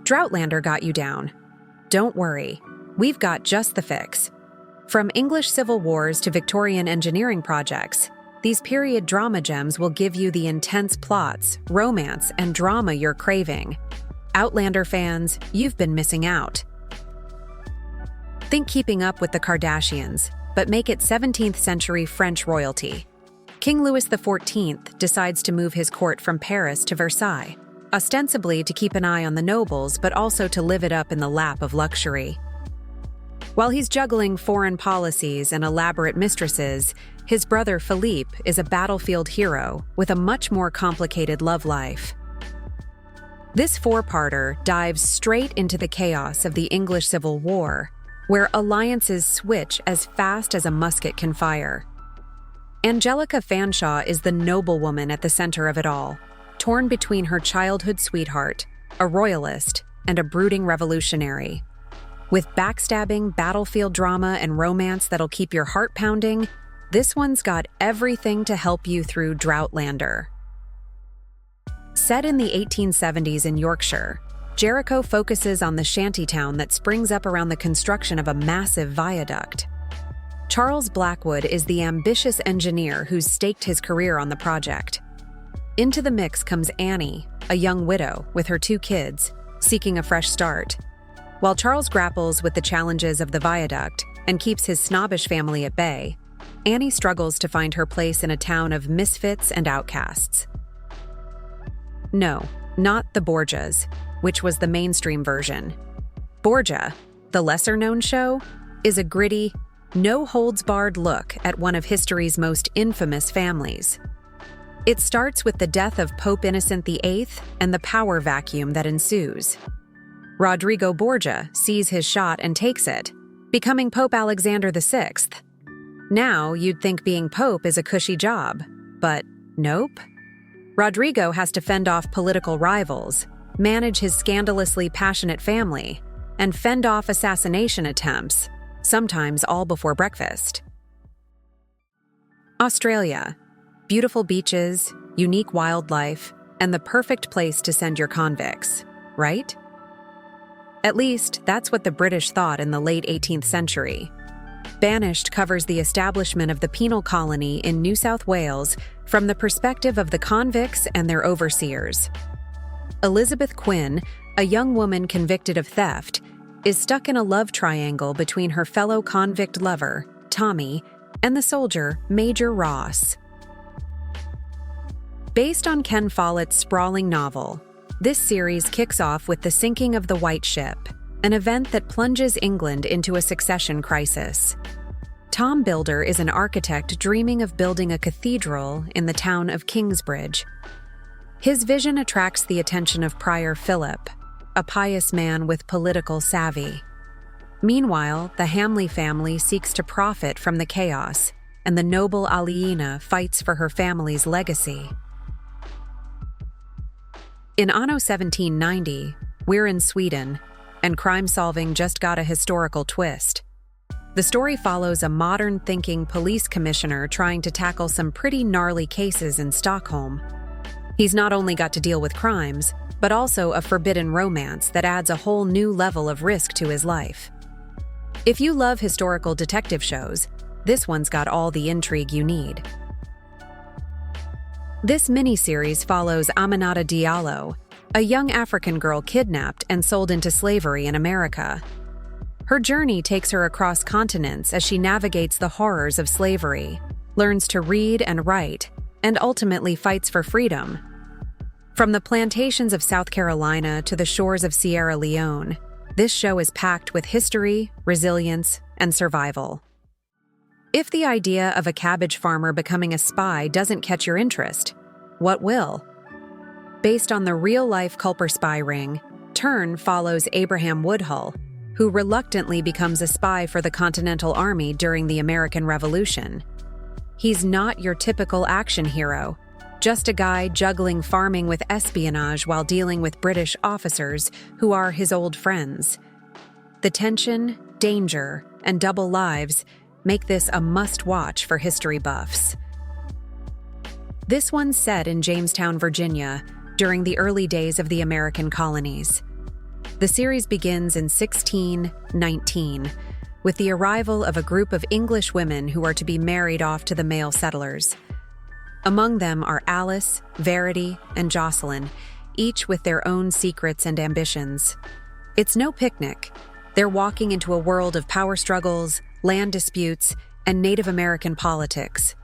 Droughtlander got you down. Don't worry, we've got just the fix. From English civil wars to Victorian engineering projects, these period drama gems will give you the intense plots, romance, and drama you're craving. Outlander fans, you've been missing out. Think Keeping Up with the Kardashians, but make it 17th century French royalty. King Louis XIV decides to move his court from Paris to Versailles, ostensibly to keep an eye on the nobles, but also to live it up in the lap of luxury. While he's juggling foreign policies and elaborate mistresses, his brother Philippe is a battlefield hero with a much more complicated love life. This four-parter dives straight into the chaos of the English Civil War, where alliances switch as fast as a musket can fire. Angelica Fanshawe is the noblewoman at the center of it all, torn between her childhood sweetheart, a royalist, and a brooding revolutionary. With backstabbing, battlefield drama, and romance that'll keep your heart pounding, this one's got everything to help you through Droughtlander. Set in the 1870s in Yorkshire, Jericho focuses on the shantytown that springs up around the construction of a massive viaduct. Charles Blackwood is the ambitious engineer who's staked his career on the project. Into the mix comes Annie, a young widow with her 2 kids, seeking a fresh start. While Charles grapples with the challenges of the viaduct and keeps his snobbish family at bay, Annie struggles to find her place in a town of misfits and outcasts. No, not the Borgias, which was the mainstream version. Borgia, the lesser-known show, is a gritty, no-holds-barred look at one of history's most infamous families. It starts with the death of Pope Innocent VIII and the power vacuum that ensues. Rodrigo Borgia sees his shot and takes it, becoming Pope Alexander VI. Now, you'd think being Pope is a cushy job, but nope. Rodrigo has to fend off political rivals, manage his scandalously passionate family, and fend off assassination attempts, sometimes all before breakfast. Australia. Beautiful beaches, unique wildlife, and the perfect place to send your convicts, right? At least, that's what the British thought in the late 18th century. Banished covers the establishment of the penal colony in New South Wales from the perspective of the convicts and their overseers. Elizabeth Quinn, a young woman convicted of theft, is stuck in a love triangle between her fellow convict lover, Tommy, and the soldier, Major Ross. Based on Ken Follett's sprawling novel, this series kicks off with the sinking of the White Ship, an event that plunges England into a succession crisis. Tom Builder is an architect dreaming of building a cathedral in the town of Kingsbridge. His vision attracts the attention of Prior Philip, a pious man with political savvy. Meanwhile, the Hamley family seeks to profit from the chaos, and the noble Aliena fights for her family's legacy. In Anno 1790, we're in Sweden, and crime-solving just got a historical twist. The story follows a modern-thinking police commissioner trying to tackle some pretty gnarly cases in Stockholm. He's not only got to deal with crimes, but also a forbidden romance that adds a whole new level of risk to his life. If you love historical detective shows, this one's got all the intrigue you need. This miniseries follows Aminata Diallo, a young African girl kidnapped and sold into slavery in America. Her journey takes her across continents as she navigates the horrors of slavery, learns to read and write, and ultimately fights for freedom. From the plantations of South Carolina to the shores of Sierra Leone, this show is packed with history, resilience, and survival. If the idea of a cabbage farmer becoming a spy doesn't catch your interest, what will? Based on the real-life Culper spy ring, Turn follows Abraham Woodhull, who reluctantly becomes a spy for the Continental Army during the American Revolution. He's not your typical action hero, just a guy juggling farming with espionage while dealing with British officers who are his old friends. The tension, danger, and double lives make this a must-watch for history buffs. This one's set in Jamestown, Virginia, during the early days of the American colonies. The series begins in 1619 with the arrival of a group of English women who are to be married off to the male settlers. Among them are Alice, Verity, and Jocelyn, each with their own secrets and ambitions. It's no picnic. They're walking into a world of power struggles, land disputes, and Native American politics.